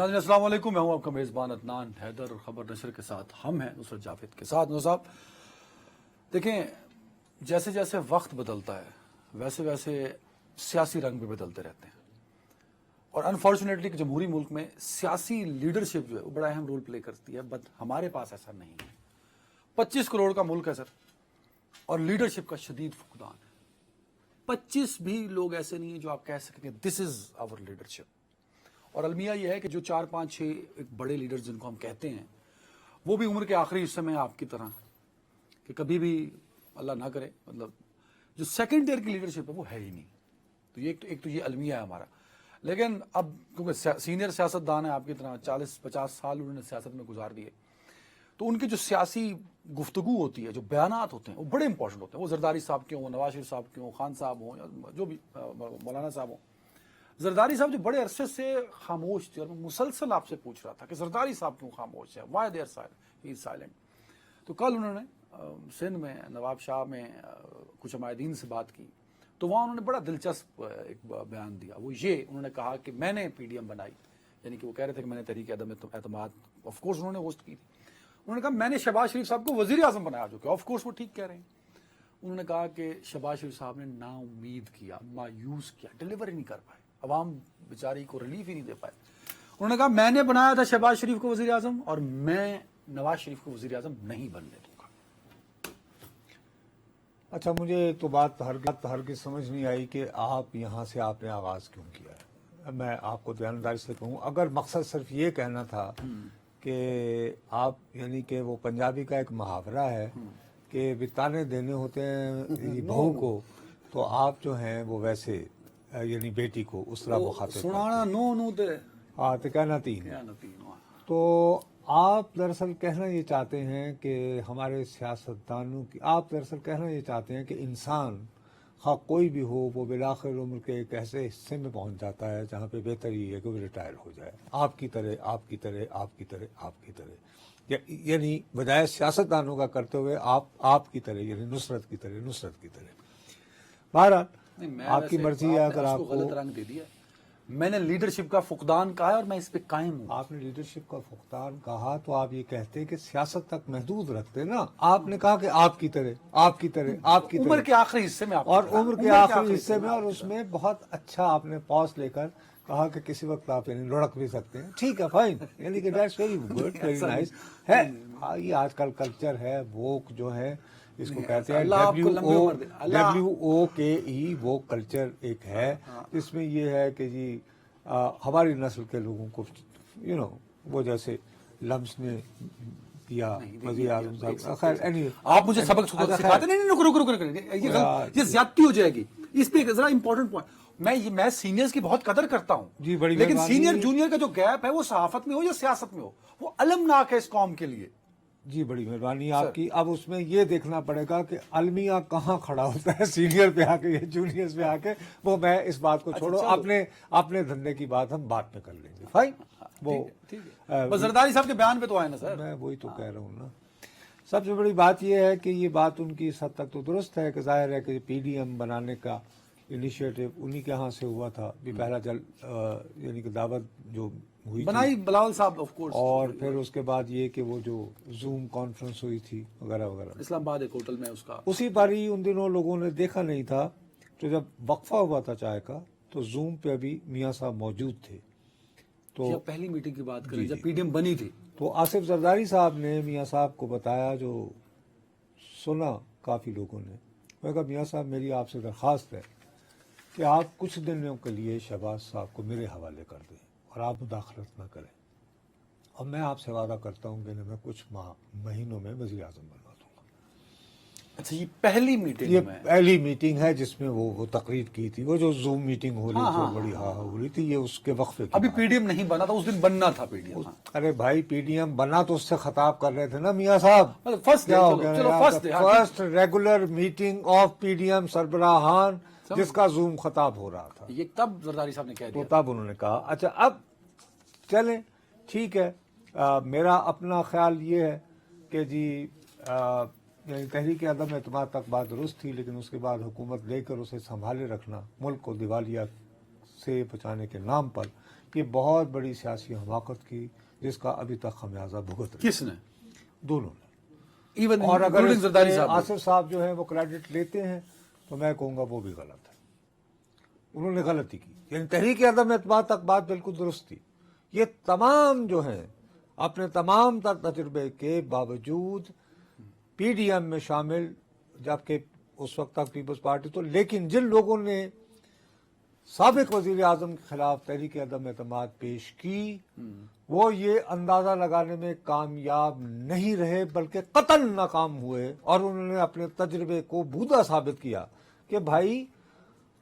ناظرین السلام علیکم، میں ہوں آپ کا میزبان عدنان حیدر اور خبر نشر کے ساتھ ہم ہیں نصرت جاوید کے ساتھ۔ نصرت صاحب دیکھیں، جیسے جیسے وقت بدلتا ہے ویسے ویسے سیاسی رنگ بھی بدلتے رہتے ہیں، اور انفارچونیٹلی جمہوری ملک میں سیاسی لیڈرشپ جو ہے وہ بڑا اہم رول پلے کرتی ہے، بٹ ہمارے پاس ایسا نہیں ہے۔ 25 کروڑ کا ملک ہے سر، اور لیڈرشپ کا شدید فقدان ہے۔ 25 بھی لوگ ایسے نہیں ہیں جو آپ کہہ سکیں کہ دس از آور لیڈرشپ۔ اور المیہ یہ ہے کہ جو 4 5 6 ایک بڑے لیڈر جن کو ہم کہتے ہیں، وہ بھی عمر کے آخری حصے میں آپ کی طرح کہ کبھی بھی اللہ نہ کرے، مطلب جو سیکنڈ ایئر کی لیڈرشپ ہے وہ ہے ہی نہیں۔ تو یہ ایک تو یہ المیہ ہے ہمارا۔ لیکن اب کیونکہ سینئر سیاستدان ہیں آپ کی طرح، 40 50 سال انہوں نے سیاست میں گزار دیے، تو ان کی جو سیاسی گفتگو ہوتی ہے، جو بیانات ہوتے ہیں، وہ بڑے امپورٹنٹ ہوتے ہیں۔ وہ زرداری صاحب کے ہوں، نواز شریف صاحب کے ہوں، خان صاحب ہوں، یا جو بھی مولانا صاحب ہوں۔ زرداری صاحب جو بڑے عرصے سے خاموش تھے، اور میں مسلسل آپ سے پوچھ رہا تھا کہ زرداری صاحب کیوں خاموش ہے، وائی دے آر سائلنٹ۔ تو کل انہوں نے سندھ میں نواب شاہ میں کچھ عمائدین سے بات کی، تو وہاں انہوں نے بڑا دلچسپ ایک بیان دیا۔ وہ یہ انہوں نے کہا کہ میں نے پی ڈی ایم بنائی، یعنی کہ وہ کہہ رہے تھے کہ میں نے تحریک عدم اعتماد آف کورس انہوں نے ہوسٹ کی تھی۔ انہوں نے کہا میں نے شہباز شریف صاحب کو وزیر اعظم بنایا، جو کہ آف کورس وہ ٹھیک کہہ رہے ہیں۔ انہوں نے کہا کہ شہباز شریف صاحب نے نا امید کیا، مایوس کیا، ڈلیور ہی نہیں کر پائے، عوام بیچاری کو ریلیف ہی نہیں دے پائے۔ انہوں نے کہا میں نے بنایا تھا شہباز شریف کو وزیر اعظم، اور میں نواز شریف کو وزیر اعظم نہیں بننے دوں گا۔ اچھا، مجھے تو بات ہرگز سمجھ نہیں آئی کہ آپ یہاں سے آپ نے آغاز کیوں کیا ہے۔ میں آپ کو دیانتداری سے کہوں، اگر مقصد صرف یہ کہنا تھا کہ آپ، یعنی کہ وہ پنجابی کا ایک محاورہ ہے کہ بتانے دینے ہوتے ہیں بہو کو، تو آپ جو ہیں وہ ویسے یعنی بیٹی کو اس طرح مخاطب سنانا نو تے ہاں تو کہنا تین۔ تو آپ دراصل کہنا یہ چاہتے ہیں کہ ہمارے سیاستدانوں کی، آپ دراصل کہنا یہ چاہتے ہیں کہ انسان خواہ کوئی بھی ہو، وہ بالآخر عمر کے ایک ایسے حصے میں پہنچ جاتا ہے جہاں پہ بہتر یہ ہے کہ وہ ریٹائر ہو جائے، آپ کی طرح، آپ کی طرح، آپ کی طرح، آپ کی طرح، یعنی بجائے سیاستدانوں کا کرتے ہوئے آپ کی طرح، یعنی نصرت کی طرح، نصرت کی طرح۔ بہرحال آپ کی مرضی ہے، اگر آپ کو غلط رنگ دے دیا۔ میں نے لیڈرشپ کا فقدان کہا ہے اور میں اس پہ قائم ہوں۔ آپ نے لیڈرشپ کا فقدان کہا تو آپ یہ کہتے کہ سیاست تک محدود رکھتے نا۔ آپ نے کہا کہ آپ کی طرح، آپ کی طرح، آپ کی طرح، عمر کے آخری حصے میں، اور عمر کے آخری حصے میں، اور اس میں بہت اچھا آپ نے پاس لے کر کہا کہ کسی وقت آپ یعنی لڑک بھی سکتے ہیں، ٹھیک ہے، فائن، یعنی کہ that's very good, very nice ہے۔ یہ آج کل کلچر ہے، ووک جو ہے اس کو کہتے ہیں WOKE، وہ کلچر ایک ہے جس میں یہ ہے کہ جی ہماری نسل کے لوگوں کو وہ جیسے لمس نے دیا وزیر اعظم صاحب، خیر آپ مجھے سبق سکھاتے نہیں، یہ زیادتی ہو جائے گی۔ اس پہ ذرا امپورٹنٹ پوائنٹ، میں سینئرز کی بہت قدر کرتا ہوں جی، بڑی لیکن سینئر جونیئر کا جو گیپ ہے وہ صحافت میں ہو یا سیاست میں ہو، وہ المناک ہے اس قوم کے لیے۔ جی بڑی مہربانی آپ کی۔ اب اس میں یہ دیکھنا پڑے گا کہ المیہ کہاں کھڑا ہوتا ہے، سینئر پہ آ کے یا جونیئرز پہ آ کے، وہ میں اس بات کو چھوڑو، اپنے دھندے کی بات ہم بعد میں کر لیں گے۔ فائن، وہ زرداری صاحب کے بیان پہ تو آئے نا سر، میں وہی تو کہہ رہا ہوں نا۔ سب سے بڑی بات یہ ہے کہ یہ بات ان کی اس حد تک تو درست ہے کہ ظاہر ہے کہ پی ڈی ایم بنانے کا انیشیٹو انہی کے ہاں سے ہوا تھا، بھی پہلا یعنی کہ دعوت جو ہوئی بنائی بلاول صاحب آف کورس، اور پھر اس کے بعد یہ کہ وہ جو زوم کانفرنس ہوئی تھی وغیرہ وغیرہ، اسلام آباد ایک ہوٹل میں اس کا، اسی پر ہی ان دنوں لوگوں نے دیکھا نہیں تھا۔ تو جب وقفہ ہوا تھا چائے کا تو زوم پہ ابھی میاں صاحب موجود تھے، تو پہلی میٹنگ کی بات کریں جب پی ڈی ایم بنی تھی، تو آصف زرداری صاحب نے میاں صاحب کو بتایا، جو سنا کافی لوگوں نے، میں کہا میاں صاحب میری آپ سے درخواست ہے کہ آپ کچھ دنوں کے لیے شہباز صاحب کو میرے حوالے کر دیں اور آپ مداخلت نہ کریں، اور میں آپ سے وعدہ کرتا ہوں کہ میں کچھ مہینوں میں وزیر اعظم بنوا دوں گا۔ اچھا، یہ پہلی میٹنگ یہ میں پہلی میٹنگ ہے جس میں وہ تقریر کی تھی، وہ جو زوم میٹنگ ہو رہی تھی بڑی ہو رہی تھی، یہ اس کے وقفے کی ابھی پی ڈی ایم نہیں بنا تھا، اس دن بننا تھا پی ڈی ایم۔ ارے بھائی، پی ڈی ایم بنا تو اس سے خطاب کر رہے تھے نا میاں صاحب، فرسٹ کیا ہو گیا؟ First regular meeting of P D M سربراہان جس کا زوم خطاب ہو رہا تھا، یہ تب زرداری صاحب نے کہہ تو دیا، تب انہوں نے کہا اچھا اب چلیں ٹھیک ہے۔ میرا اپنا خیال یہ ہے کہ جی یعنی تحریک عدم اعتماد تک بات درست تھی، لیکن اس کے بعد حکومت لے کر اسے سنبھالے رکھنا، ملک کو دیوالیہ سے بچانے کے نام پر، یہ بہت بڑی سیاسی حماقت کی جس کا ابھی تک خمیازہ بھگت رہے کس نے؟ دونوں نے. ایون اور اگر اس زرداری پہ صاحب آصف صاحب جو ہیں وہ کریڈٹ لیتے ہیں تو میں کہوں گا وہ بھی غلط ہے. انہوں نے غلطی کی. یعنی تحریک عدم اعتماد تک بات بالکل درست تھی. یہ تمام جو ہیں اپنے تمام تر تجربے کے باوجود پی ڈی ایم میں شامل، جبکہ اس وقت تک پیپلز پارٹی تو، لیکن جن لوگوں نے سابق وزیر اعظم کے خلاف تحریک عدم اعتماد پیش کی وہ یہ اندازہ لگانے میں کامیاب نہیں رہے بلکہ قطعاً ناکام ہوئے، اور انہوں نے اپنے تجربے کو بھودا ثابت کیا کہ بھائی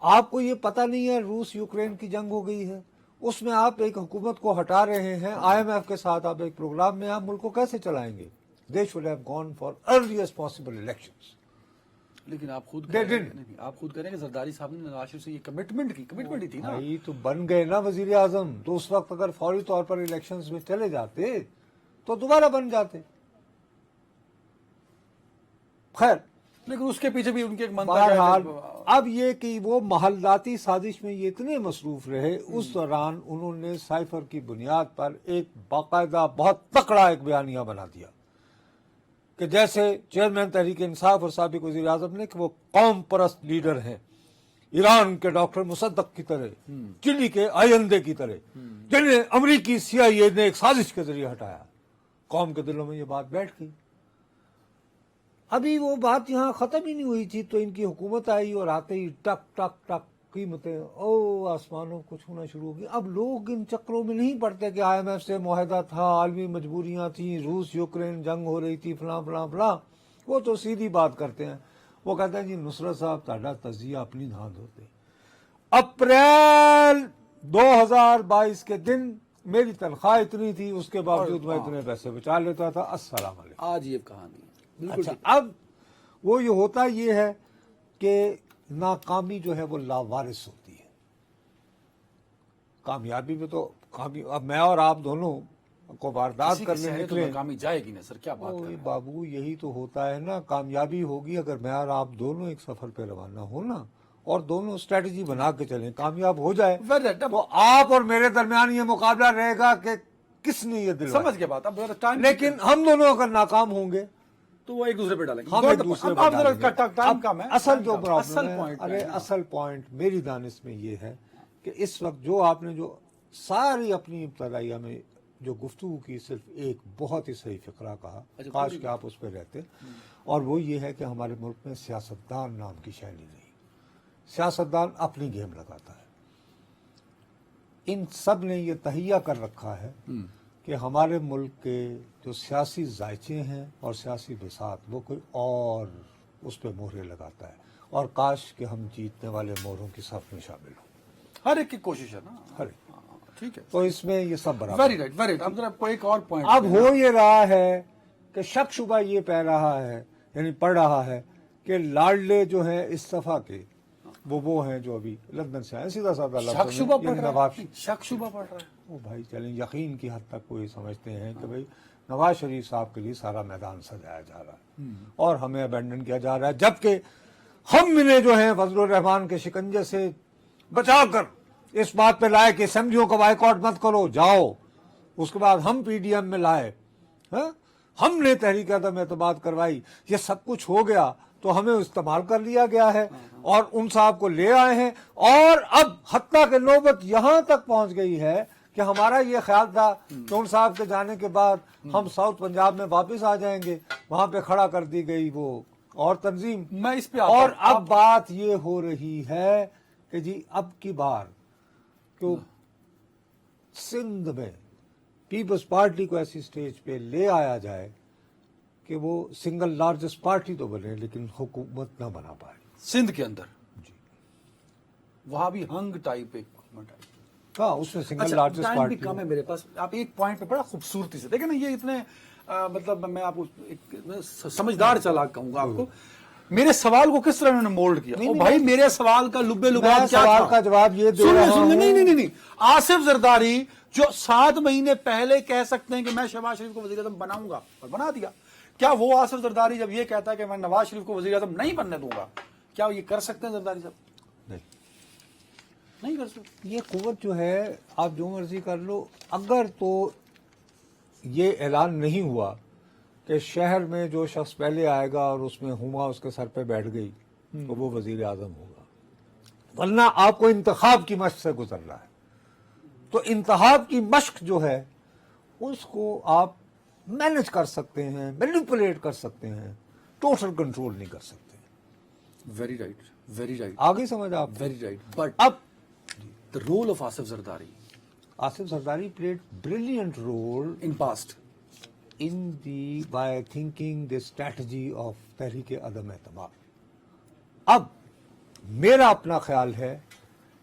آپ کو یہ پتہ نہیں ہے روس یوکرین کی جنگ ہو گئی ہے، اس میں آپ ایک حکومت کو ہٹا رہے ہیں، آئی ایم ایف کے ساتھ آپ ایک پروگرام میں آپ ملک کو کیسے چلائیں گے؟ They should have gone for earliest possible elections. لیکن آپ خود کہہ رہے ہیں، آپ خود کہہ رہے ہیں کہ زرداری صاحب نے نواز شریف سے یہ کمٹمنٹ ہی تھی نا. بھائی تو بن گئے نا وزیر اعظم، تو اس وقت اگر فوری طور پر الیکشنز میں چلے جاتے تو دوبارہ بن جاتے. خیر، لیکن اس کے پیچھے بھی ان کے ایک منتر بہرحال اب یہ کہ وہ محللاتی سازش میں یہ اتنے مصروف رہے، اس دوران انہوں نے سائفر کی بنیاد پر ایک باقاعدہ بہت تکڑا ایک بیانیہ بنا دیا کہ جیسے چیئرمین تحریک انصاف اور سابق وزیر اعظم نے کہ وہ قوم پرست لیڈر ہیں، ایران کے ڈاکٹر مصدق کی طرح، چلی کے آئندے کی طرح، جنہیں امریکی CIA نے ایک سازش کے ذریعے ہٹایا. قوم کے دلوں میں یہ بات بیٹھ گئی. ابھی وہ بات یہاں ختم ہی نہیں ہوئی تھی تو ان کی حکومت آئی اور آتے ہی ٹک ٹک ٹک قیمتیں آسمانوں کو چھونا شروع ہو گئی. اب لوگ ان چکروں میں نہیں پڑتے کہ آئی ایم ایف سے معاہدہ تھا، عالمی مجبوریاں تھیں، روس یوکرین جنگ ہو رہی تھی، فلاں فلاں فلاں. وہ تو سیدھی بات کرتے ہیں. وہ کہتے ہیں جی نصرت صاحب تہاڈا تجزیہ اپنی دھاند ہوتے. اپریل 2022 کے دن میری تنخواہ اتنی تھی، اس کے باوجود میں اتنے پیسے بچا لیتا تھا. السلام علیکم. آج یہ کہانی ہے. اچھا، اب وہ یہ ہوتا یہ ہے کہ ناکامی جو ہے وہ لاوارث ہوتی ہے. کامیابی میں تو اب میں اور آپ دونوں کو واردات کرنے نکلے، ناکامی جائے گی نا سر، کیا بات ہے بابو. یہی تو ہوتا ہے نا، کامیابی ہوگی اگر میں اور آپ دونوں ایک سفر پہ روانہ ہو نا اور دونوں اسٹریٹجی بنا کے چلیں، کامیاب ہو جائے تو آپ اور میرے درمیان یہ مقابلہ رہے گا کہ کس نے یہ دل سمجھ کے بات. اب لیکن ہم دونوں اگر ناکام ہوں گے تو وہ ایک دوسرے پہ ڈالیں گے. ہم ایک دوسرے پہ ڈالیں گے. اصل جو پرابلم ہے، اصل پوائنٹ میری دانش میں یہ ہے کہ اس وقت جو آپ نے جو ساری اپنی ابتدائیہ میں جو گفتگو کی، صرف ایک بہت ہی صحیح فقرہ کہا، کاش کہ آپ اس پہ رہتے، اور وہ یہ ہے کہ ہمارے ملک میں سیاستدان نام کی شیلی نہیں. سیاستدان اپنی گیم لگاتا ہے. ان سب نے یہ تہیہ کر رکھا ہے کہ ہمارے ملک کے جو سیاسی ذائچے ہیں اور سیاسی بساط وہ کوئی اور اس پہ مہرے لگاتا ہے، اور کاش کہ ہم جیتنے والے مہروں کی صف میں شامل ہوں. ہر ایک کی کوشش ہے نا. ہر ایک. ٹھیک ہے، تو اس میں یہ سب برابر. Very right very right. اب ذرا کوئی ایک اور پوائنٹ اب ہو یہ رہا ہے کہ شک شبہ یہ پہ رہا ہے، یعنی پڑھ رہا ہے کہ لاڈلے جو ہیں استعفیٰ کے وہ ہیں جو ابھی لندن سے آئے. سیدھا سادہ شک شبہ پڑھ رہا نواز ہے. شک شبہ پڑھ رہا ہے. وہ بھائی چلیں یقین کی حد تک وہ یہ سمجھتے ہیں کہ بھائی نواز شریف صاحب کے لیے سارا میدان سجایا جا رہا ہے اور ہمیں ابینڈن کیا جا رہا ہے، جبکہ ہم انہیں جو ہیں فضل الرحمان کے شکنجے سے بچا کر اس بات پہ لائے کہ اسمبلیوں کا بائیکاٹ مت کرو، جاؤ. اس کے بعد ہم پی ڈی ایم میں لائے، ہم نے تحریک عدم اعتماد کروائی. یہ سب کچھ ہو گیا تو ہمیں استعمال کر لیا گیا ہے اور ان صاحب کو لے آئے ہیں. اور اب حتیٰ کہ نوبت یہاں تک پہنچ گئی ہے کہ ہمارا یہ خیال تھا کہ ان صاحب کے جانے کے بعد ہم ساؤتھ پنجاب میں واپس آ جائیں گے، وہاں پہ کھڑا کر دی گئی وہ اور تنظیم. میں اس پہ اور اب بات یہ ہو رہی ہے کہ جی اب کی بار کہ سندھ میں پیپلز پارٹی کو ایسی سٹیج پہ لے آیا جائے کہ وہ سنگل لارجسٹ پارٹی تو بنے لیکن حکومت نہ بنا پائے سندھ کے اندر. جی وہاں بھی ہنگ ٹائپ ایک حکومت آئی. ہاں اس میں سنگل لارجسٹ ٹائم پارٹی بھی کم ہے میرے پاس. آپ ایک پوائنٹ پہ بڑا خوبصورتی سے دیکھیں نا، یہ اتنے مطلب میں آپ کو ایک سمجھدار چالاک کہوں گا آپ کو. میرے سوال کو کس طرح انہوں نے مولڈ کیا. او بھائی میرے سوال کا لبے لباب کیا سوال تھا؟ کا جواب یہ دے رہا ہوں. نہیں. آصف زرداری جو 7 مہینے پہلے کہہ سکتے ہیں کہ میں شہباز شریف کو وزیر اعظم بناؤں گا اور بنا دیا، کیا وہ آصف زرداری جب یہ کہتا ہے کہ میں نواز شریف کو وزیر اعظم نہیں بننے دوں گا، کیا یہ کر سکتے ہیں زرداری صاحب؟ نہیں. نہیں کر سکتے. یہ قوت جو ہے آپ جو مرضی کر لو، اگر تو یہ اعلان نہیں ہوا کہ شہر میں جو شخص پہلے آئے گا اور اس میں ہما اس کے سر پہ بیٹھ گئی تو وہ وزیر اعظم ہوگا، ورنہ آپ کو انتخاب کی مشق سے گزر رہا ہے. تو انتخاب کی مشق جو ہے اس کو آپ مینج کر سکتے ہیں، مینیپولیٹ کر سکتے ہیں، ٹوٹل کنٹرول نہیں کر سکتے. ویری رائٹ، ویری رائٹ، آگے سمجھ آپ. Very right. بٹ اب the role of Asif Zardari Asif Zardari played brilliant role in past. by thinking the strategy of تحریک عدم اعتماد. اب میرا اپنا خیال ہے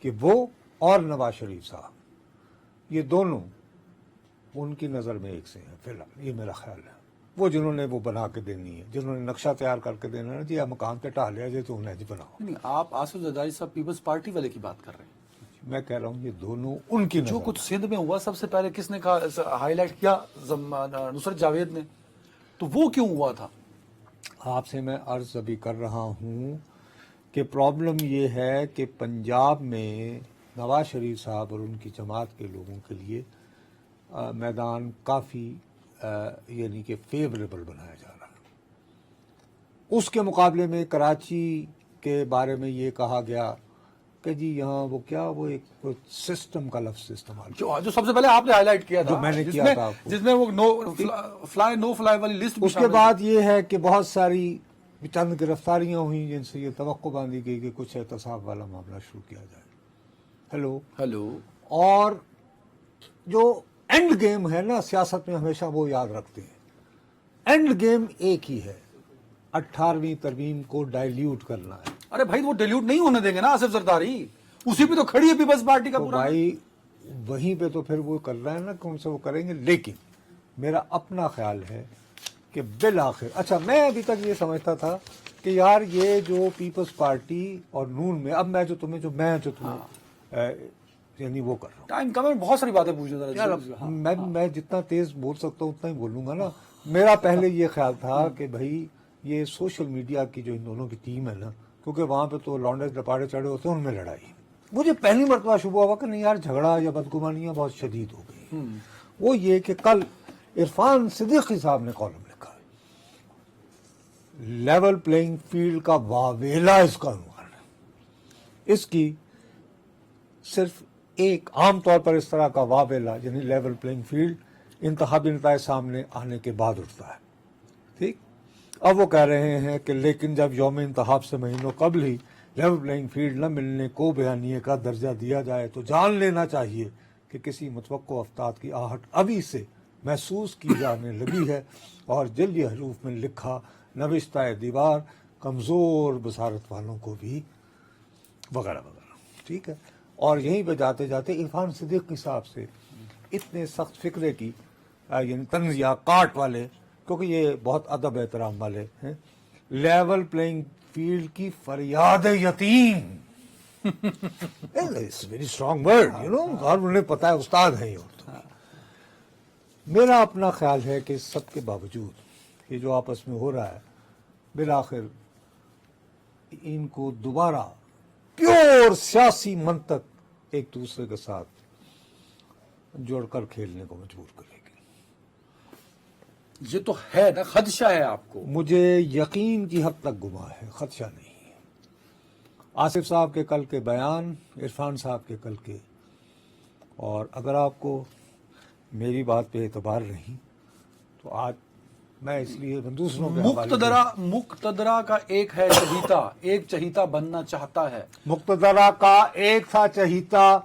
کہ وہ اور نواز شریف صاحب یہ دونوں ان کی نظر میں ایک سے ہیں فی الحال، یہ میرا خیال ہے. وہ جنہوں نے وہ بنا کے دینی ہے، جنہوں نے نقشہ تیار کر کے دینا ہے، جی آپ مکان پہ ٹہا لیا جائے تو انہیں جی بناؤ. نہیں، آپ آصف زرداری صاحب پیپلز پارٹی والے کی بات کر رہے ہیں. میں کہہ رہا ہوں یہ دونوں ان کی نظر جو کچھ سندھ میں ہوا سب سے پہلے کس نے ہائی لائٹ کیا؟ نصرت جاوید نے. تو وہ کیوں ہوا تھا؟ آپ سے میں عرض ابھی کر رہا ہوں کہ پرابلم یہ ہے کہ پنجاب میں نواز شریف صاحب اور ان کی جماعت کے لوگوں کے لیے میدان کافی یعنی کہ فیوریبل بنایا جا رہا ہے. اس کے مقابلے میں کراچی کے بارے میں یہ کہا گیا کہ جی یہاں وہ کیا وہ ایک سسٹم کا لفظ استعمال کیا جو سب سے پہلے آپ نے ہائی لائٹ کیا تھا، جو میں نے کیا تھا آپ کو، جس میں وہ نو فلائی والی لسٹ. اس کے بعد یہ ہے کہ بہت ساری چند گرفتاریاں ہوئیں جن سے یہ توقع باندھی گئی کہ کچھ احتساب والا معاملہ شروع کیا جائے. ہیلو. اور جو اینڈ گیم ہے نا سیاست میں ہمیشہ وہ یاد رکھتے ہیں، اینڈ گیم ایک ہی ہے، 18ویں ترمیم کو ڈائلیوٹ کرنا ہے. ارے بھائی وہ ڈیلیوٹ نہیں ہونے دیں گے نا آصف زرداری، اسی پہ تو کھڑی ہے پیپلز پارٹی کا تو پورا. بھائی وہیں پہ تو پھر وہ کر رہے ہیں نا کون سے وہ کریں گے. لیکن میرا اپنا خیال ہے کہ بالآخر اچھا میں ابھی تک یہ سمجھتا تھا کہ یار یہ جو پیپلز پارٹی اور نون میں اب میں جو تمہیں یعنی وہ کر رہا ہوں. ٹائم کم ہے، بہت ساری باتیں پوچھیں یار میں جتنا تیز بول سکتا ہوں اتنا ہی بولوں گا نا. میرا پہلے یہ خیال تھا کہ بھائی یہ سوشل میڈیا کی جو ان دونوں کی ٹیم ہے نا، کیونکہ وہاں پہ تو لانڈے ڈپاڑے چڑھے ہوتے ہیں، ان میں لڑائی. مجھے پہلی مرتبہ شبہ ہوا کہ نہیں یار جھگڑا یا بدگمانیاں بہت شدید ہو گئی. وہ یہ کہ کل عرفان صدیقی صاحب نے کالم لکھا لیول پلینگ فیلڈ کا واویلا اس کا عنوان ہے. اس کی صرف ایک عام طور پر اس طرح کا واویلا یعنی لیول پلینگ فیلڈ انتخابی نتائج سامنے آنے کے بعد اٹھتا ہے. ٹھیک. اب وہ کہہ رہے ہیں کہ لیکن جب یوم انتخاب سے مہینوں قبل ہی لیول پلینگ فیلڈ نہ ملنے کو بیانیے کا درجہ دیا جائے تو جان لینا چاہیے کہ کسی متوقع افتاد کی آہٹ ابھی سے محسوس کی جانے لگی ہے اور جلدی حروف میں لکھا نوشتہ دیوار کمزور بصارت والوں کو بھی وغیرہ وغیرہ. ٹھیک ہے. اور یہیں پہ جاتے جاتے عرفان صدیقی صاحب سے اتنے سخت فکرے کی یعنی طنز یا کاٹ والے، کیونکہ یہ بہت ادب احترام والے ہیں، لیول پلینگ فیلڈ کی فریاد یتیم ویری اسٹرانگ ورڈ اور انہیں پتا ہے استاد ہیں یہ اردو. میرا اپنا خیال ہے کہ سب کے باوجود یہ جو آپس میں ہو رہا ہے بالآخر ان کو دوبارہ پیور سیاسی منطق ایک دوسرے کے ساتھ جوڑ کر کھیلنے کو مجبور کرے گی. یہ تو ہے نا، خدشہ ہے آپ کو. مجھے یقین کی حد تک گما ہے، خدشہ نہیں ہے. آصف صاحب کے کل کے بیان، عرفان صاحب کے کل کے، اور اگر آپ کو میری بات پہ اعتبار نہیں تو آج میں اس لیے دوسروں کے مقتدرہ کا ایک ہے چہیتا، ایک چہیتا بننا چاہتا ہے. مقتدرہ کا ایک تھا چہیتا،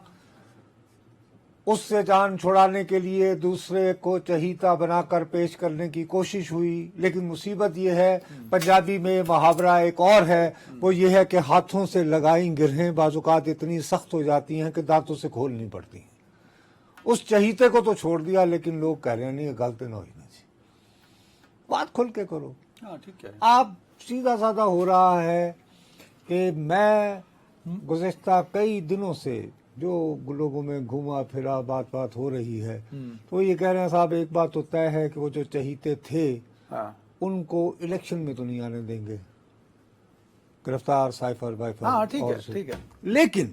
اس سے جان چھڑانے کے لیے دوسرے کو چہیتا بنا کر پیش کرنے کی کوشش ہوئی. لیکن مصیبت یہ ہے پنجابی میں محاورہ ایک اور ہے، وہ یہ ہے کہ ہاتھوں سے لگائیں گرہیں بعض اوقات اتنی سخت ہو جاتی ہیں کہ دانتوں سے کھولنی پڑتی ہیں. اس چہیتے کو تو چھوڑ دیا لیکن لوگ کہہ رہے ہیں نہیں غلط نہ ہوئی نا جی. بات کھل کے کرو. ٹھیک ہے. آپ سیدھا سادہ ہو رہا ہے کہ میں گزشتہ کئی دنوں سے جو لوگوں میں گھوما پھرا بات ہو رہی ہے تو یہ کہہ رہے ہیں صاحب ایک بات تو طے ہے کہ وہ جو چہیتے تھے ان کو الیکشن میں تو نہیں آنے دیں گے، گرفتار سائفر وائفر. ٹھیک ہے. لیکن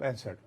65।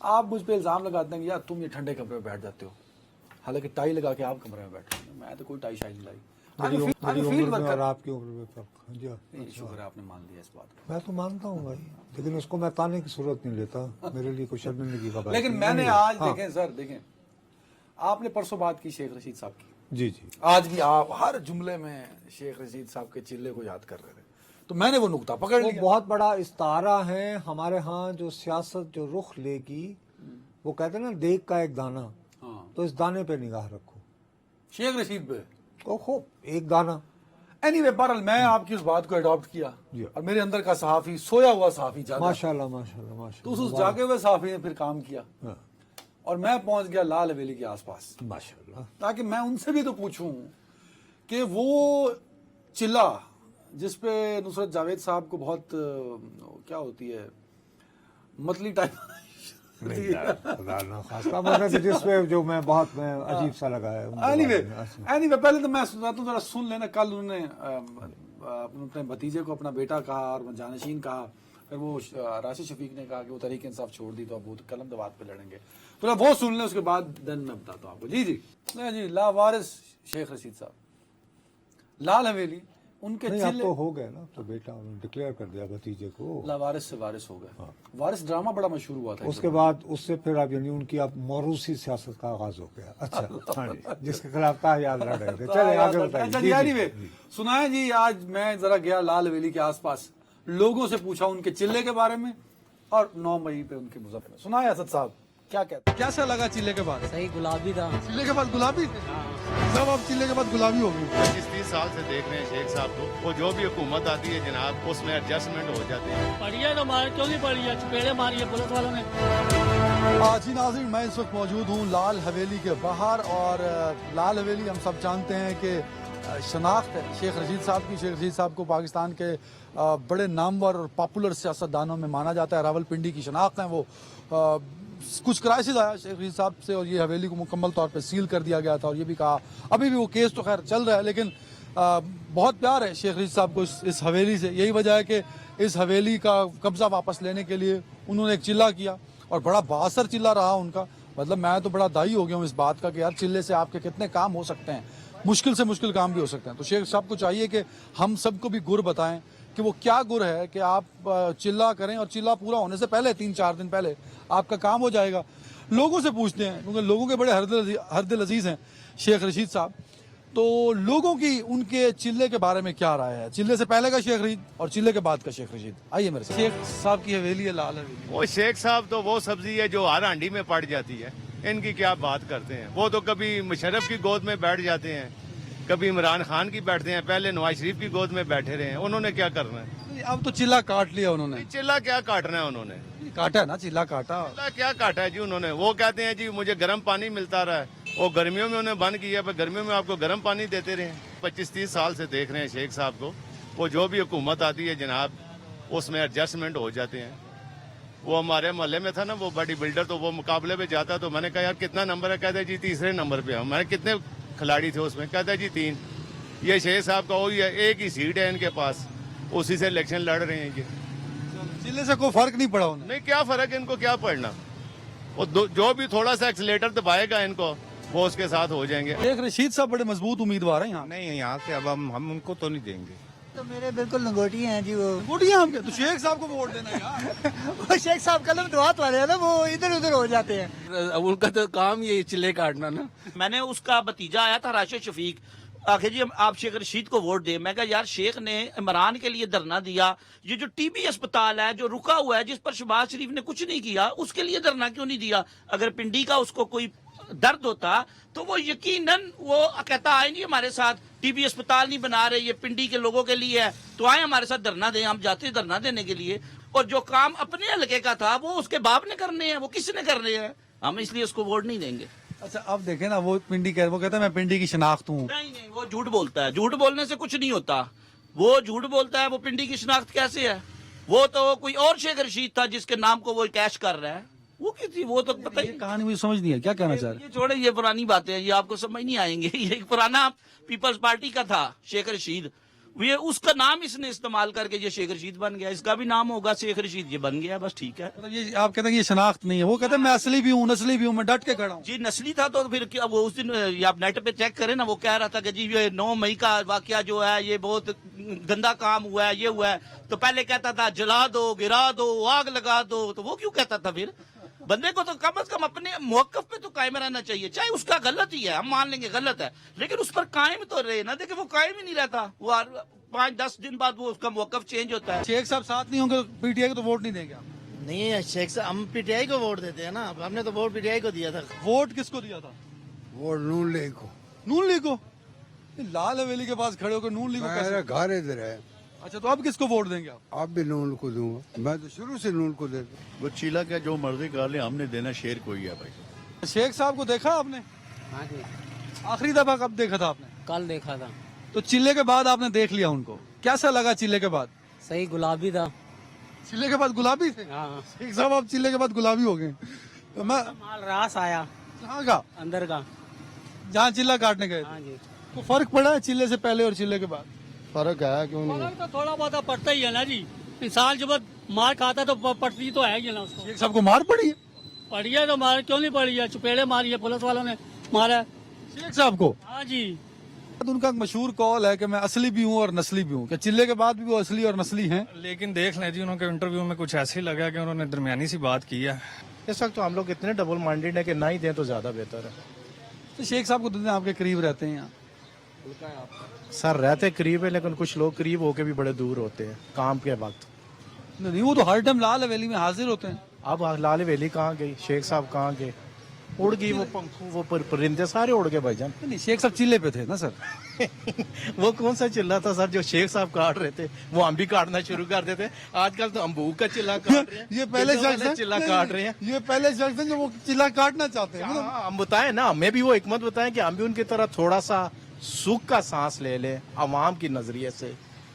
آپ مجھ پہ الزام لگاتے ہیں کہ یار تم یہ ٹھنڈے کمرے میں بیٹھ جاتے ہو، حالانکہ ٹائی لگا کے آپ کمرے میں بیٹھ رہے ہیں، میں تو کوئی ٹائی شائی نہیں لائی. میری عمر میں اور آپ کی عمر میں فرق. جی شکر ہے آپ نے مان لیا اس بات کو. میں تو مانتا ہوں بھائی، لیکن اس کو میں تانے کی صورت نہیں لیتا، میرے لیے کوئی شرمندگی کا بات. لیکن میں نے آج دیکھیں سر، دیکھیں آپ نے پرسوں بات کی شیخ رشید صاحب کی، جی جی، آج بھی آپ ہر جملے میں شیخ رشید صاحب کے چلے کو یاد کر رہے تھے، تو میں نے وہ نقطہ پکڑ وہ لیا. بہت بڑا استعارہ ہے ہمارے ہاں. جو سیاست جو رخ لے گی، وہ کہتے ہیں نا دیگ کا ایک دانہ، ہاں تو اس دانے پہ نگاہ رکھو. شیخ رشید پہ خوب ایک دانہ. اینی وے، بہرحال میں آپ کی اس بات کو اڈاپٹ کیا، جی. اور میرے اندر کا صحافی، سویا ہوا صحافی جاگا، ماشاء اللہ ماشاء اللہ ماشاء تو اس اللہ. جاگے ہوئے صحافی نے پھر کام کیا، ہاں، اور میں پہنچ گیا لال حویلی کے آس پاس، ماشاء اللہ. تاکہ میں ان سے بھی تو پوچھوں کہ وہ چلا جس پہ نصرت جاوید صاحب کو بہت کیا ہوتی ہے متلی ٹائپ، خدا نہ خواستہ، مطلب کہ جس پہ جو میں بہت میں عجیب سا لگا ہے. اینی وے پہلے تو میں سناتا ہوں، ذرا سن لینا. کل انہوں نے اپنے بھتیجے کو اپنا بیٹا کہا اور جانشین کہا، پھر وہ راشد شفیق نے کہا کہ وہ تحریک انصاف چھوڑ دی تو اب وہ قلم دبات پہ لڑیں گے. تو وہ سن لیں، اس کے بعد دن میں بتاتا ہوں آپ کو. جی جی جی، لاوارث شیخ رشید صاحب، لال حویلی، ان کے نہیں، اب چلے تو ہو گئے نا، تو بیٹا انہوں نے ڈکلیئر کر دیا بھتیجے کو. لاوارث سے وارث ہو گئے. وارث ڈرامہ بڑا مشہور ہوا تھا اس کے بعد اس سے پھر اب یعنی ان کی اب موروثی سیاست کا آغاز ہو گیا. اچھا، ہاں جی، جس کے خلاف یاد لڑ رہے تھے. چلے آگے بتائیے. اینی وے سنائیں جی. آج میں ذرا گیا لال حویلی کے آس پاس، لوگوں سے پوچھا ان کے چلے کے بارے میں اور 9 مئی پہ ان کے مظفر میں. سنائیں اسد صاحب کیا کہتے ہیں؟ کیسا لگا چلے کے بعد؟ صحیح گلابی تھا. چلے کے بعد گلابی سب، اب چلے کے بعد گلابی ہو گئی. 25-30 سال سے دیکھ رہے ہیں شیخ صاحب کو، وہ جو بھی حکومت آتی ہے جناب اس میں ایڈجسٹمنٹ ہو جاتی ہے. پڑی ہے تو مار کیوں نہیں پڑی ہے؟ چپیڑے ماری ہے پولیس والوں نے. جی ناظرین، میں اس وقت موجود ہوں لال حویلی کے باہر، اور لال حویلی ہم سب جانتے ہیں کہ شناخت ہے شیخ رشید صاحب کی. شیخ رشید صاحب کو پاکستان کے بڑے نامور اور پاپولر سیاستدانوں میں مانا جاتا ہے. راول پنڈی کی شناخت ہے وہ. کچھ کرائسس آیا شیخ رشید صاحب سے، اور یہ حویلی کو مکمل طور پہ سیل کر دیا گیا تھا، اور یہ بھی کہا ابھی بھی وہ کیس تو خیر چل رہا ہے، لیکن بہت پیار ہے شیخ رشید صاحب کو اس حویلی سے. یہی وجہ ہے کہ اس حویلی کا قبضہ واپس لینے کے لیے انہوں نے ایک چلہ کیا، اور بڑا بااثر چلہ رہا ان کا. مطلب میں تو بڑا دائی ہو گیا ہوں اس بات کا کہ یار چلے سے آپ کے کتنے کام ہو سکتے ہیں، مشکل سے مشکل کام بھی ہو سکتے ہیں. تو شیخ صاحب کو چاہیے کہ ہم سب کو بھی گر بتائیں کہ وہ کیا گر ہے کہ آپ چلہ کریں، اور چلہ پورا ہونے سے پہلے 3-4 دن پہلے آپ کا کام ہو جائے گا. لوگوں سے پوچھتے ہیں، کیونکہ لوگوں کے بڑے ہر دل عزیز ہیں شیخ رشید صاحب. تو لوگوں کی ان کے چلے کے بارے میں کیا رائے ہے، چلے سے پہلے کا شیخ رشید اور چلے کے بعد کا شیخ رشید؟ آئیے میرے ساتھ. شیخ صاحب کی حویلی ہے لال حویلی. وہ شیخ صاحب تو وہ سبزی ہے جو ہر ہانڈی میں پڑ جاتی ہے، ان کی کیا بات کرتے ہیں. وہ تو کبھی مشرف کی گود میں بیٹھ جاتے ہیں، کبھی عمران خان کی بیٹھتے ہیں، پہلے نواز شریف کی گود میں بیٹھے رہے ہیں. انہوں نے کیا کرنا ہے؟ اب تو چلہ کاٹ لیا انہوں نے. چلہ کیا کاٹنا ہے انہوں نے؟ کاٹا ہے نا، چلہ کاٹا. چلہ کیا کاٹا ہے جی انہوں نے؟ وہ کہتے ہیں جی مجھے گرم پانی ملتا رہا ہے، وہ گرمیوں میں انہیں بند کیا، پر گرمیوں میں آپ کو گرم پانی دیتے رہے. 25-30 سال سے دیکھ رہے ہیں شیخ صاحب کو، وہ جو بھی حکومت آتی ہے جناب اس میں ایڈجسٹمنٹ ہو جاتے ہیں. وہ ہمارے محلے میں تھا نا وہ باڈی بلڈر، تو وہ مقابلے پہ جاتا، تو میں نے کہا یار کتنا نمبر ہے؟ کہتا ہے جی 3رے نمبر پہ ہوں. میں نے کتنے کھلاڑی تھے اس میں؟ کہتا ہے جی 3. یہ شیخ صاحب کا وہی ہے، ایک ہی سیٹ ہے ان کے پاس، اسی سے الیکشن لڑ رہے ہیں. چلے سے کوئی فرق نہیں پڑا انہیں. نہیں، کیا فرق ہے ان کو، کیا پڑھنا. وہ جو بھی تھوڑا سا ایکسیلیٹر دبائے گا ان کو، وہ اس کے ساتھ ہو جائیں گے. شیخ رشید صاحب بڑے مضبوط امیدوار ہیں یہاں. نہیں، یہاں سے اب ہم ان کو تو نہیں دیں گے. تو میرے بالکل لنگوٹی ہیں جی. وہ گوٹیاں ہم کے تو شیخ صاحب کو ووٹ دینا ہے یار. وہ شیخ صاحب قلم دعات والے ہیں نا، وہ ادھر ادھر ہو جاتے ہیں. ان کا تو کام یہ چلے کاٹنا نا. میں نے اس کا بھتیجا آیا تھا راشد شفیق، آخر جی آپ شیخ رشید کو ووٹ دیں. میں کہا یار شیخ نے عمران کے لیے دھرنا دیا، یہ جو ٹی بی اسپتال ہے جو رکا ہوا ہے جس پر شہباز شریف نے کچھ نہیں کیا، اس کے لیے دھرنا کیوں نہیں دیا؟ اگر پنڈی کا اس کو کوئی درد ہوتا تو وہ یقیناً وہ کہتا آئے نہیں ہمارے ساتھ، ٹی بی اسپتال نہیں بنا رہے، یہ پنڈی کے لوگوں کے لیے ہے، تو آئے ہمارے ساتھ دھرنا دیں. ہم جاتے دھرنا دینے کے لیے، اور جو کام اپنے حلقے کا تھا وہ اس کے باپ نے کرنے ہیں، وہ کس نے کرنے ہیں. ہم اس لیے اس کو ووٹ نہیں دیں گے. اچھا اب دیکھیں نا، وہ پنڈی وہ کہتا ہے میں پنڈی کی شناخت ہوں. نہیں، وہ جھوٹ بولتا ہے. جھوٹ بولنے سے کچھ نہیں ہوتا. وہ جھوٹ بولتا ہے. وہ پنڈی کی شناخت کیسے ہے؟ وہ تو کوئی اور شیخ رشید تھا جس کے نام کو وہ کیش کر رہا ہے. وہ کسی وہ تو پتہ ہی. کہانی مجھے سمجھ نہیں ہے کیا کہنا چاہ رہے یہ چھوڑے، یہ پرانی باتیں ہیں، یہ آپ کو سمجھ نہیں آئیں گے. یہ ایک پرانا پیپلز پارٹی کا تھا شیخ رشید، یہ اس کا نام اس نے استعمال کر کے یہ شیخ رشید بن گیا, اس کا بھی نام ہوگا شیخ رشید, یہ بن گیا, بس ٹھیک ہے. مطلب یہ آپ کہتے ہیں کہ یہ شناخت نہیں ہے, وہ کہتے ہیں میں اصلی بھی ہوں, نسلی بھی ہوں, میں ڈٹ کے کھڑا ہوں. جی نسلی تھا تو پھر کیا وہ اس دن آپ نیٹ پہ چیک کریں نا, وہ کہہ رہا تھا کہ جی یہ 9 مئی کا واقعہ جو ہے یہ بہت گندا کام ہوا ہے, یہ ہوا ہے, تو پہلے کہتا تھا جلا دو, گرا دو, آگ لگا دو, تو وہ کیوں کہتا تھا پھر؟ بندے کو تو کم از کم اپنے موقف پہ تو قائم رہنا چاہیے, چاہے اس کا غلط ہی ہے, ہم مان لیں گے غلط ہے, لیکن اس پر قائم تو رہے نا. دیکھیں وہ قائم ہی نہیں رہتا, وہ 5-10 دن بعد وہ اس کا موقف چینج ہوتا ہے. شیخ صاحب ساتھ نہیں ہوں گے تو پی ٹی آئی کو تو ووٹ نہیں دیں گے آپ؟ نہیں ہے شیخ صاحب, ہم پی ٹی آئی کو ووٹ دیتے ہیں نا, ہم نے تو ووٹ پی ٹی آئی کو دیا تھا. ووٹ کس کو دیا تھا؟ ووٹ نون لیگ کو. نون لیگ کو؟ لال حویلی کے پاس کھڑے ہو کے نون لیگ کو میرا کیسے؟ گھر ادھر ہے. اچھا تو اب کس کو ووٹ دیں گے آپ؟ اب بھی نون کو دوں گا, میں تو شروع سے نون کو دیتا ہوں. وہ چیلا کا جو مرضی کر لیں, ہم نے دینا شیر کو ہی ہے بھائی. شیخ صاحب کو دیکھا آپ نے؟ ہاں جی, آخری دفعہ کب دیکھا تھا آپ نے؟ کل دیکھا تھا. تو چلے کے بعد آپ نے دیکھ لیا ان کو, کیسا لگا چلے کے بعد؟ صحیح گلابی تھا. چلے کے بعد گلابی تھے؟ ہاں, شیخ صاحب آپ چلے کے بعد گلابی ہو گئے. تو میں مال راس آیا کہاں کا؟ اندر کا. جہاں چلا کاٹنے گئے ہاں تھے. جی, تو فرق پڑا ہے چلے سے پہلے اور چلے کے بعد؟ فرق ہے کیوں نہیں؟ فرق تو تھوڑا بہت پڑتا ہی ہے نا جی, انسان جب مار کھاتا تو پڑتی تو ہے ہی نا اس کو. شیخ صاحب کو مار پڑی ہے؟ پڑی ہے تو مار کیوں نہیں پڑی ہے, چپیڑے ماری ہے, پولیس والوں نے مارا. شیخ صاحب کو؟ ہاں جی. ان کا ایک مشہور قول ہے کہ میں اصلی بھی ہوں اور نسلی بھی ہوں, کہ چلے کے بعد بھی وہ اصلی اور نسلی ہیں. لیکن دیکھ لیں جی, انہوں کے انٹرویو میں کچھ ایسے ہی لگا کہ انہوں نے درمیانی سی بات کی ہے. اس وقت تو ہم لوگ اتنے ڈبل مائنڈیڈ ہیں کہ نہ ہی دیں تو زیادہ بہتر ہے. تو شیخ صاحب کو دن آپ کے قریب رہتے ہیں یہاں؟ سر رہتے قریب ہے, لیکن کچھ لوگ قریب ہو کے بھی بڑے دور ہوتے ہیں کام کے وقت. نہیں, وہ تو ہر ٹائم لال حویلی میں حاضر ہوتے ہیں. اب لال ویلی کہاں گئی, شیخ صاحب کہاں گئے, اڑ گئی وہ پنکھوں, وہ پرندے سارے اڑ گئے بھائی جان. نہیں, شیخ صاحب چلے پہ تھے نا سر. وہ کون سا چلا تھا سر جو شیخ صاحب کاٹ رہے تھے, وہ ہم بھی کاٹنا شروع کر دیتے. آج کل تو امبوک کا چلا کاٹ رہے ہیں, یہ پہلے شخص ہیں چلا کاٹ رہے ہیں. یہ پہلے شخص ہیں جو وہ چلا کاٹنا چاہتے ہیں. ہاں, ہم بتائیں نا, ہمیں بھی وہ حکمت بتائیں کہ ہم بھی ان کی طرح تھوڑا سا سکھ کا سانس لے لیں, عوام کی نظریے سے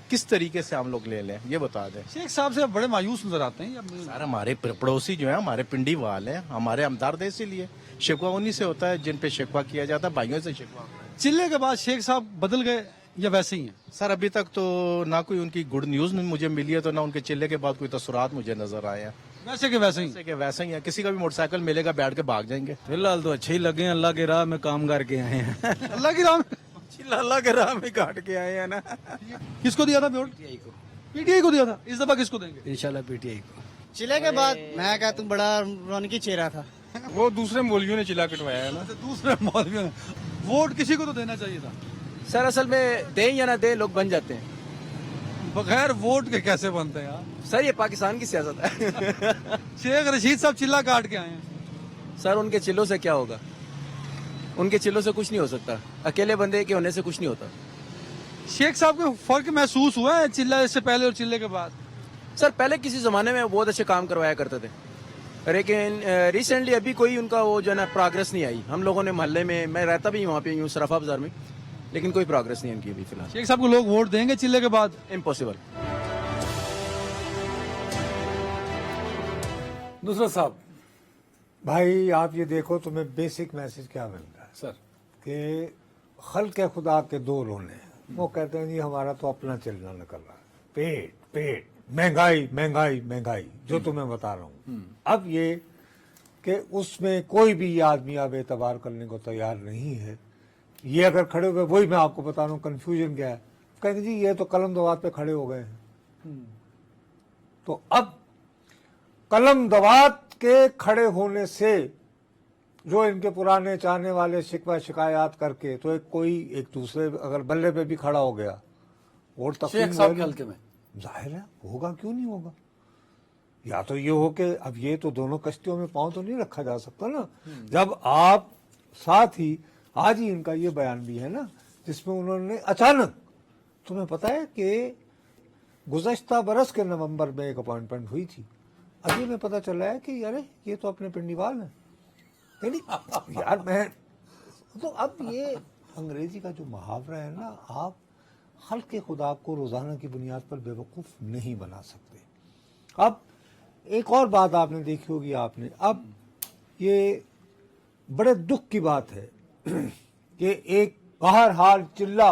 کس طریقے سے ہم لوگ لے لیں, یہ بتا دیں. شیخ صاحب سے بڑے مایوس نظر آتے ہیں. سر ہمارے پڑوسی جو ہیں, ہمارے پنڈی وال ہیں, ہمارے ہمدرد ہیں, اسی لیے شکوہ انہی سے ہوتا ہے جن پہ شکوہ کیا جاتا ہے, بھائیوں سے شکوہ ہوتا ہے. چلے کے بعد شیخ صاحب بدل گئے یا ویسے ہی ہیں؟ سر ابھی تک تو نہ کوئی ان کی گڈ نیوز مجھے ملی ہے, تو نہ ان کے چلے کے بعد کوئی تاثرات مجھے نظر آئے ہیں. ویسے کہ ویسے ہی؟ جیسے کہ ویسے ہی ہے, کسی کا بھی موٹر سائیکل ملے گا بیٹھ کے بھاگ جائیں گے. فی الحال تو اچھے ہی لگے ہیں, اللہ کے راہ میں کام کر کے آئے ہیں. اللہ کی راہ میں اللہ کے راہ میں کاٹ کے آئے ہیں نا. کس کو دیا تھا ووٹ؟ پی ٹی آئی کو دیا تھا. اس دفعہ کس کو دیں گے؟ انشاءاللہ پی ٹی آئی کو. چلے کے بعد میں کہتا ہوں بڑا رونقی چہرہ تھا. وہ دوسرے مولویوں نے چلا کٹوایا ہے نا. دوسرے مولویوں نے ووٹ کسی کو تو دینا چاہیے تھا. سر اصل میں دیں یا نہ دیں لوگ بن جاتے ہیں. بغیر ووٹ کے کیسے بنتے ہیں یار؟ سر یہ پاکستان کی سیاست ہے. شیخ رشید صاحب چلا کاٹ کے آئے ہیں. سر ان کے چلوں سے کیا ہوگا, ان کے چلوں سے کچھ نہیں ہو سکتا, اکیلے بندے کے ہونے سے کچھ نہیں ہوتا. شیخ صاحب کو فرق محسوس ہوا ہے چلے سے پہلے اور چلے کے بعد؟ سر پہلے کسی زمانے میں بہت اچھے کام کروایا کرتے تھے, لیکن ریسنٹلی ابھی کوئی ان کا وہ جو ہے نا پروگرس نہیں آئی. ہم لوگوں نے محلے میں, میں رہتا بھی وہاں پہ ہوں صرفہ بازار میں, لیکن کوئی پروگرس نہیں ان کی ابھی فی الحال. شیخ صاحب کو لوگ ووٹ دیں گے چلے کے بعد؟ امپاسبل. نصرت صاحب بھائی آپ یہ دیکھو تمہیں بیسک میسج کیا مل رہا ہے سر کہ خلق خدا کے 2 رونے ہیں. وہ کہتے ہیں جی ہمارا تو اپنا چلنا نکل رہا ہے, پیٹ پیٹ, مہنگائی مہنگائی مہنگائی, جو تمہیں بتا رہا ہوں. اب یہ کہ اس میں کوئی بھی آدمی اب اعتبار کرنے کو تیار نہیں ہے. یہ اگر کھڑے ہوئے, وہی میں آپ کو بتا رہا ہوں کنفیوژن کیا ہے, کہتے ہیں جی یہ تو قلم دوات پہ کھڑے ہو گئے ہیں. تو اب قلم دوات کے کھڑے ہونے سے جو ان کے پرانے چاہنے والے شکوہ شکایات کر کے تو ایک دوسرے اگر بلے پہ بھی کھڑا ہو گیا, ووٹ تقسیم شیخ صاحب کے حلقے میں ظاہر ہے ہوگا, کیوں نہیں ہوگا. یا تو یہ ہو کہ اب یہ تو دونوں کشتیوں میں پاؤں تو نہیں رکھا جا سکتا نا. جب آپ ساتھ ہی آج ہی ان کا یہ بیان بھی ہے نا جس میں انہوں نے اچانک, تمہیں پتا ہے کہ گزشتہ برس کے نومبر میں ایک اپوائنٹمنٹ ہوئی تھی, ابھی میں پتا چلا ہے کہ یار یہ تو اپنے پنڈیوال ہیں. یار میں تو اب یہ انگریزی کا جو محاورہ ہے نا, آپ خلق خدا کو روزانہ کی بنیاد پر بے وقوف نہیں بنا سکتے. اب ایک اور بات آپ نے دیکھی ہوگی, آپ نے اب یہ بڑے دکھ کی بات ہے کہ ایک بہرحال چلہ